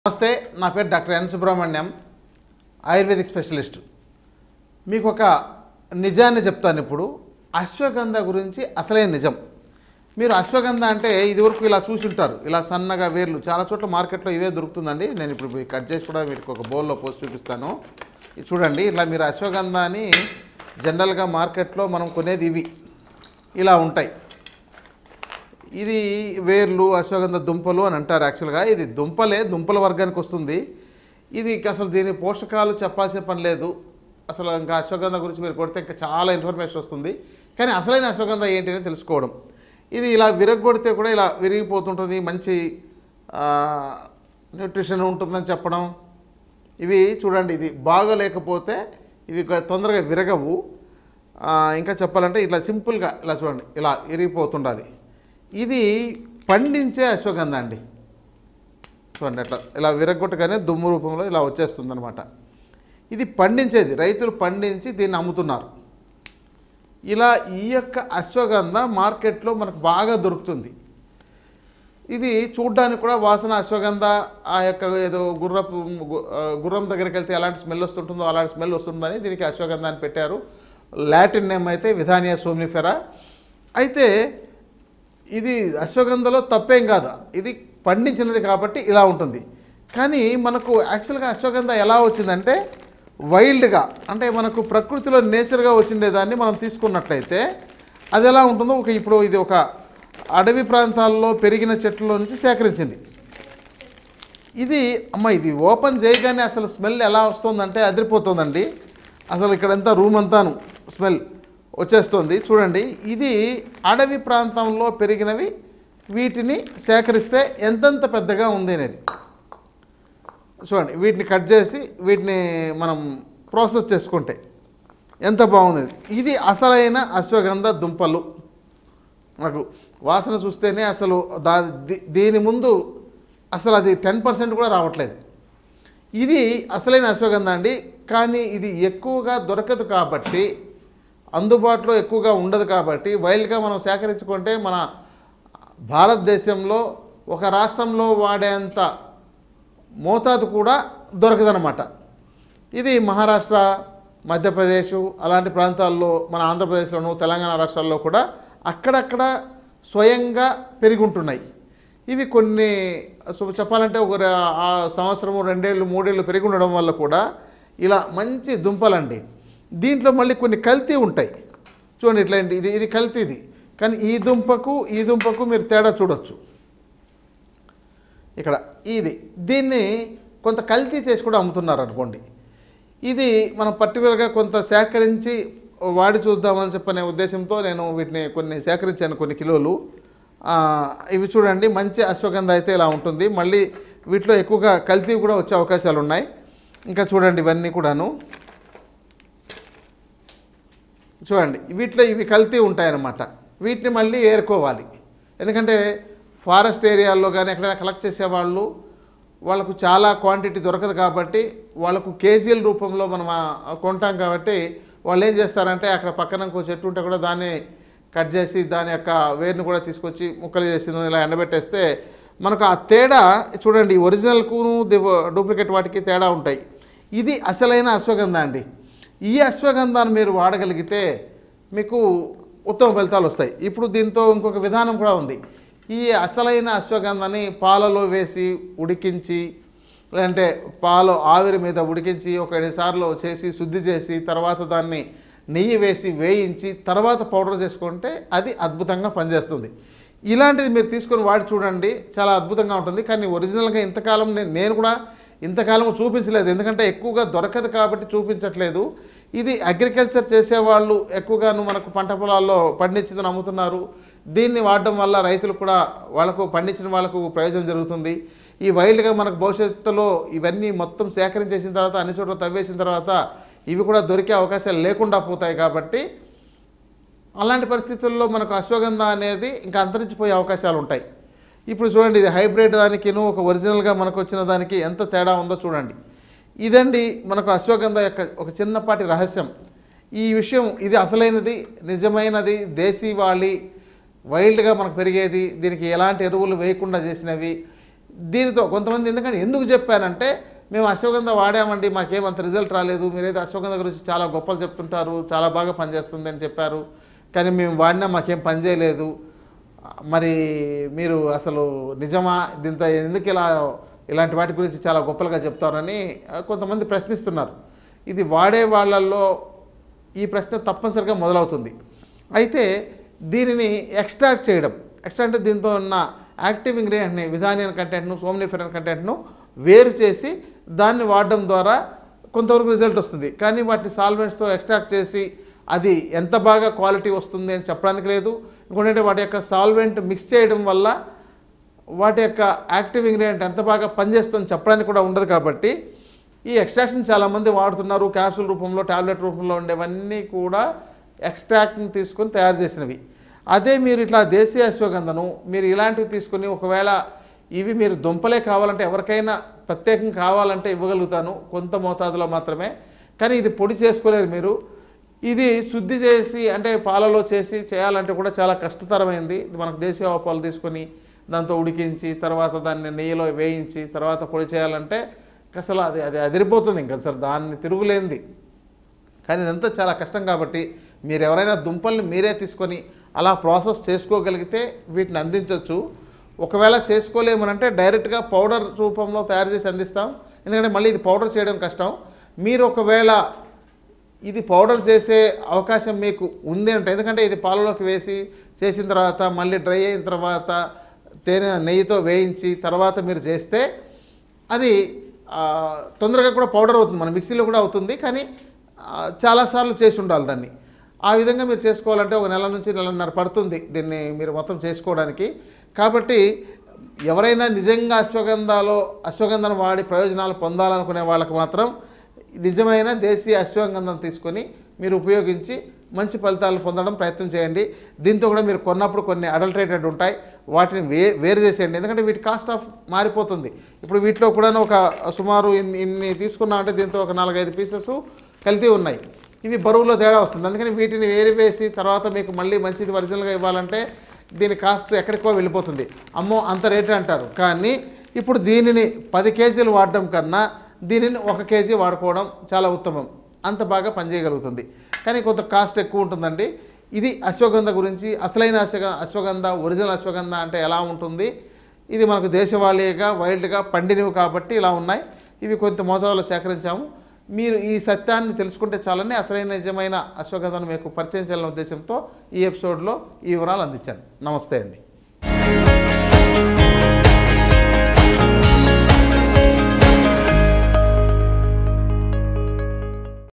నమస్తే, నా పేరు doctor N Subrahmanyam, ayurvedic specialist. మీకు ఒక నిజాన్ని చెప్తాను. ఇప్పుడు అశ్వగంధ గురించి అసలైన నిజం. మీరు అశ్వగంధ అంటే ఇదివరకు ఇలా చూసి ఉంటారు, ఇలా సన్నగా వేర్లు. చాలా చోట్ల మార్కెట్లో ఇవే దొరుకుతుందండి. నేను ఇప్పుడు కట్ చేసి కూడా మీకు ఒక బౌల్లో పోసి చూపిస్తాను. ఇది చూడండి, ఇట్లా మీరు అశ్వగంధాని జనరల్గా మార్కెట్లో మనం కొనేది ఇవి ఇలా ఉంటాయి. ఇది వేర్లు, అశ్వగంధ దుంపలు అని అంటారు. యాక్చువల్గా ఇది దుంపల వర్గానికి వస్తుంది. ఇది అసలు దీని పోషకాలు చెప్పాల్సిన పని లేదు. అసలు ఇంకా అశ్వగంధ గురించి మీరు కొడితే ఇంకా చాలా ఇన్ఫర్మేషన్ వస్తుంది. కానీ అసలైన అశ్వగంధ ఏంటి అని తెలుసుకోవడం. ఇది ఇలా విరగొడితే కూడా ఇలా విరిగిపోతుంటుంది, మంచి న్యూట్రిషన్ ఉంటుందని చెప్పడం. ఇవి చూడండి, ఇది బాగోలేకపోతే ఇవి తొందరగా విరగవు. ఇంకా చెప్పాలంటే ఇట్లా సింపుల్గా ఇలా చూడండి, ఇలా విరిగిపోతుండాలి. ఇది పండించే అశ్వగంధ అండి. చూడండి, అట్లా ఇలా విరగొట్టగానే దుమ్ము రూపంలో ఇలా వచ్చేస్తుంది అనమాట. ఇది పండించేది, రైతులు పండించి దీన్ని అమ్ముతున్నారు. ఇలా ఈ యొక్క అశ్వగంధ మార్కెట్లో మనకు బాగా దొరుకుతుంది. ఇది చూడ్డానికి కూడా వాసన అశ్వగంధ ఆ యొక్క ఏదో గుర్రం దగ్గరికి వెళ్తే ఎలాంటి స్మెల్ వస్తుంటుందో అలాంటి స్మెల్ వస్తుందని దీనికి అశ్వగంధ అని పెట్టారు. లాటిన్ నేమ్ అయితే విధానియా సోమ్నిఫెరా. అయితే ఇది అశ్వగంధలో తప్పేం కాదు, ఇది పండించినది కాబట్టి ఇలా ఉంటుంది. కానీ మనకు యాక్చువల్గా అశ్వగంధ ఎలా వచ్చిందంటే వైల్డ్గా, అంటే మనకు ప్రకృతిలో నేచర్గా వచ్చిండేదాన్ని మనం తీసుకున్నట్లయితే అది ఎలా ఉంటుందో ఇప్పుడు ఇది ఒక అడవి ప్రాంతాల్లో పెరిగిన చెట్లలో నుంచి సేకరించింది. ఇది ఇది ఓపెన్ చేయగానే అసలు స్మెల్ ఎలా వస్తుందంటే అదిరిపోతుందండి. అసలు ఇక్కడంతా రూమ్ అంతాను స్మెల్ వచ్చేస్తుంది. చూడండి, ఇది అడవి ప్రాంతంలో పెరిగినవి. వీటిని సేకరిస్తే ఎంతెంత పెద్దగా ఉంది అనేది చూడండి. వీటిని కట్ చేసి వీటిని మనం ప్రాసెస్ చేసుకుంటే ఎంత బాగుంది. ఇది అసలైన అశ్వగంధ దుంపలు. మనకు వాసన చూస్తేనే అసలు దీని ముందు అసలు అది 10% కూడా రావట్లేదు. ఇది అసలైన అశ్వగంధ అండి. కానీ ఇది ఎక్కువగా దొరకదు కాబట్టి, అందుబాటులో ఎక్కువగా ఉండదు కాబట్టి, వైల్డ్గా మనం సేకరించుకుంటే మన భారతదేశంలో ఒక రాష్ట్రంలో వాడేంత మోతాదు కూడా దొరకదనమాట. ఇది మహారాష్ట్ర, మధ్యప్రదేశ్ అలాంటి ప్రాంతాల్లో, మన ఆంధ్రప్రదేశ్లోను తెలంగాణ రాష్ట్రాల్లో కూడా అక్కడక్కడ స్వయంగా పెరిగి ఉంటున్నాయి. ఇవి కొన్ని చెప్పాలంటే ఒక సంవత్సరము, 2 ఏళ్ళు, 3 ఏళ్ళు పెరిగి ఉండడం వల్ల కూడా ఇలా మంచి దుంపలండి. దీంట్లో మళ్ళీ కొన్ని కల్తీ ఉంటాయి. చూడండి, ఇట్లా ఇది కల్తీది. కానీ ఈ దుంపకు మీరు తేడా చూడొచ్చు. ఇక్కడ దీన్ని కొంత కల్తీ చేసి కూడా అమ్ముతున్నారు అనుకోండి. ఇది మనం పర్టికులర్గా కొంత సేకరించి వాడి చూద్దామని చెప్పనే ఉద్దేశంతో నేను వీటిని కొన్ని సేకరించాను, కొన్ని కిలోలు. ఇవి చూడండి, మంచి అశ్వగంధ అయితే ఇలా ఉంటుంది. మళ్ళీ వీటిలో ఎక్కువగా కల్తీ కూడా వచ్చే అవకాశాలు ఉన్నాయి. ఇంకా చూడండి, ఇవన్నీ కూడాను చూడండి, వీటిలో ఇవి కల్తీ ఉంటాయన్నమాట. వీటిని మళ్ళీ ఏరుకోవాలి. ఎందుకంటే ఫారెస్ట్ ఏరియాల్లో కానీ ఎక్కడైనా కలెక్ట్ చేసేవాళ్ళు, వాళ్ళకు చాలా క్వాంటిటీ దొరకదు కాబట్టి, వాళ్ళకు కేజీల రూపంలో మనం కొంటాం కాబట్టి వాళ్ళు ఏం చేస్తారంటే అక్కడ పక్కన ఇంకో చెట్టు ఉంటే కూడా దాన్ని కట్ చేసి దాని యొక్క వేరుని కూడా తీసుకొచ్చి ముక్కలు చేసి ఇలా ఎండబెట్టేస్తే మనకు ఆ తేడా చూడండి, ఒరిజినల్కును డూప్లికేట్ వాటికి తేడా ఉంటాయి. ఇది అసలైన అశ్వగంధ అండి. ఈ అశ్వగంధాన్ని మీరు వాడగలిగితే మీకు ఉత్తమ ఫలితాలు వస్తాయి. ఇప్పుడు దీంతో ఇంకొక విధానం కూడా ఉంది. ఈ అసలైన అశ్వగంధాన్ని పాలలో వేసి ఉడికించి, లేదంటే పాలు ఆవిరి మీద ఉడికించి 1-2 సార్లు చేసి శుద్ధి చేసి తర్వాత దాన్ని నెయ్యి వేసి వేయించి తర్వాత పౌడర్ చేసుకుంటే అది అద్భుతంగా పనిచేస్తుంది. ఇలాంటిది మీరు తీసుకొని వాడి చూడండి, చాలా అద్భుతంగా ఉంటుంది. కానీ ఒరిజినల్గా ఇంతకాలం నేను కూడా ఇంతకాలం చూపించలేదు, ఎందుకంటే ఎక్కువగా దొరకదు కాబట్టి చూపించట్లేదు. ఇది అగ్రికల్చర్ చేసేవాళ్ళు ఎక్కువగాను మనకు పంట పొలాల్లో పండించిందని అమ్ముతున్నారు. దీన్ని వాడడం వల్ల రైతులు కూడా వాళ్ళకు పండించిన వాళ్ళకు ప్రయోజనం జరుగుతుంది. ఈ వైల్డ్గా మనకు భవిష్యత్తులో ఇవన్నీ మొత్తం సేకరించేసిన తర్వాత అన్ని చోట్ల తవ్వేసిన తర్వాత ఇవి కూడా దొరికే అవకాశాలు లేకుండా పోతాయి. కాబట్టి అలాంటి పరిస్థితుల్లో మనకు అశ్వగంధ అనేది ఇంకా అంతరించిపోయే అవకాశాలు ఉంటాయి. ఇప్పుడు చూడండి, ఇది హైబ్రిడ్ దానికిను ఒక ఒరిజినల్గా మనకు వచ్చిన దానికి ఎంత తేడా ఉందో చూడండి. ఇదండి మనకు అశ్వగంధ యొక్క ఒక చిన్నపాటి రహస్యం. ఈ విషయం ఇది అసలైనది, నిజమైనది, దేశీవాళి, వైల్డ్గా మనకు పెరిగేది, దీనికి ఎలాంటి ఎరువులు వేయకుండా చేసినవి. దీనితో కొంతమంది ఎందుకు చెప్పానంటే, మేము అశ్వగంధ వాడామండి, మాకేమంత రిజల్ట్ రాలేదు, మీరైతే అశ్వగంధ గురించి చాలా గొప్పలు చెప్తుంటారు, చాలా బాగా పనిచేస్తుంది అని చెప్పారు, కానీ మేము వాడినా మాకేం పని చేయలేదు, మరి మీరు అసలు నిజమా, దీంతో ఎందుకు ఇలాంటి వాటి గురించి చాలా గొప్పలుగా చెప్తారని కొంతమంది ప్రశ్నిస్తున్నారు. ఇది వాడే వాళ్ళల్లో ఈ ప్రశ్న తప్పనిసరిగా మొదలవుతుంది. అయితే దీనిని ఎక్స్ట్రాక్ట్ చేయడం, అంటే దీంతో ఉన్న యాక్టివ్ ఇంగ్రీడియంట్ని, విధానియన్ కంటెంట్ను, సోమ్నిఫెరన్ కంటెంట్ను వేరు చేసి దాన్ని వాడడం ద్వారా కొంతవరకు రిజల్ట్ వస్తుంది. కానీ వాటిని సాల్వెంట్స్తో ఎక్స్ట్రాక్ట్ చేసి అది ఎంత బాగా క్వాలిటీ వస్తుంది అని చెప్పడానికి లేదు. ఇంకోటంటే వాటి యొక్క సాల్వెంట్ మిక్స్ చేయడం వల్ల వాటి యొక్క యాక్టివ్ ఇంగ్రీడియంట్ ఎంత బాగా పనిచేస్తుందని చెప్పడానికి కూడా ఉండదు. కాబట్టి ఈ ఎక్స్ట్రాక్షన్ చాలామంది వాడుతున్నారు. క్యాప్సూల్ రూపంలో, టాబ్లెట్ రూపంలో ఉండేవన్నీ కూడా ఎక్స్ట్రాక్ట్ని తీసుకొని తయారు చేసినవి. అదే మీరు ఇట్లా దేశీయ అశ్వగంధను మీరు ఇలాంటివి తీసుకొని, ఒకవేళ ఇవి మీరు దుంపలే కావాలంటే, ఎవరికైనా ప్రత్యేకంగా కావాలంటే ఇవ్వగలుగుతాను, కొంత మోతాదులో మాత్రమే. కానీ ఇది పొడి చేసుకోలేరు మీరు. ఇది శుద్ధి చేసి అంటే పాలలో చేయాలంటే కూడా చాలా కష్టతరమైంది. మనకు దేశీయ ఆవు పాలు తీసుకొని దాంతో ఉడికించి తర్వాత దాన్ని నెయ్యిలో వేయించి తర్వాత పొడి చేయాలంటే అసలు అది అదిరిపోతుంది, ఇంకా అసలు దాన్ని తిరుగులేనిది. కానీ ఇదంతా చాలా కష్టం. కాబట్టి మీరు ఎవరైనా దుంపల్ని మీరే తీసుకొని అలా ప్రాసెస్ చేసుకోగలిగితే వీటిని అందించవచ్చు. ఒకవేళ చేసుకోలేమనంటే డైరెక్ట్గా పౌడర్ రూపంలో తయారు చేసి అందిస్తాం. ఎందుకంటే మళ్ళీ ఇది పౌడర్ చేయడం కష్టం. మీరు ఒకవేళ ఇది పౌడర్ చేసే అవకాశం మీకు ఉంది అంటే, ఎందుకంటే ఇది పాలలోకి వేసి చేసిన తర్వాత మళ్ళీ డ్రై అయిన తర్వాత నెయ్యితో వేయించి తర్వాత మీరు చేస్తే అది తొందరగా కూడా పౌడర్ అవుతుంది, మన మిక్సీలో కూడా అవుతుంది. కానీ చాలాసార్లు చేసి ఉండాలి దాన్ని. ఆ విధంగా మీరు చేసుకోవాలంటే 1 నెల నుంచి 1.5 నెలలు పడుతుంది దీన్ని మీరు మొత్తం చేసుకోవడానికి. కాబట్టి ఎవరైనా నిజంగా అశ్వగంధను వాడి ప్రయోజనాలు పొందాలనుకునే వాళ్ళకి మాత్రం నిజమైన దేశీయ అశ్వగంధం తీసుకొని మీరు ఉపయోగించి మంచి ఫలితాలు పొందడం ప్రయత్నం చేయండి. దీంతో కూడా మీరు కొన్నప్పుడు కొన్ని అడల్టరేటెడ్ ఉంటాయి, వాటిని వేరు చేసేయండి. ఎందుకంటే వీటి కాస్ట్ ఆఫ్ మారిపోతుంది. ఇప్పుడు వీటిలో కూడా ఒక సుమారు ఇన్ని తీసుకున్నామంటే దీంతో ఒక 4-5 పీసెస్ కల్తీ ఉన్నాయి. ఇవి బరువులో తేడా వస్తుంది. అందుకని వీటిని వేసి తర్వాత మీకు మళ్ళీ మంచిది ఒరిజినల్గా ఇవ్వాలంటే దీని కాస్ట్ ఎక్కడికో వెళ్ళిపోతుంది. అమ్మో అంత రేటు అంటారు. కానీ ఇప్పుడు దీనిని 10 కేజీలు వాడడం కన్నా దీనిని 1 కేజీ వాడుకోవడం చాలా ఉత్తమం. అంత బాగా పనిచేయగలుగుతుంది. కానీ కొంత కాస్ట్ ఎక్కువ ఉంటుందండి. ఇది అశ్వగంధ గురించి. అసలైన అశ్వగంధ, ఒరిజినల్ అశ్వగంధ అంటే ఎలా ఉంటుంది, ఇది మనకు దేశవాళీగా వైల్డ్గా పండినవి కాబట్టి ఇలా ఉన్నాయి. ఇవి కొంత మోతాదులో సేకరించాము. మీరు ఈ సత్యాన్ని తెలుసుకుంటే చాలని అసలైన నిజమైన అశ్వగంధను మీకు పరిచయం చేయాలనే ఉద్దేశంతో ఈ ఎపిసోడ్లో ఈ వివరాలు అందించాను. నమస్తే అండి.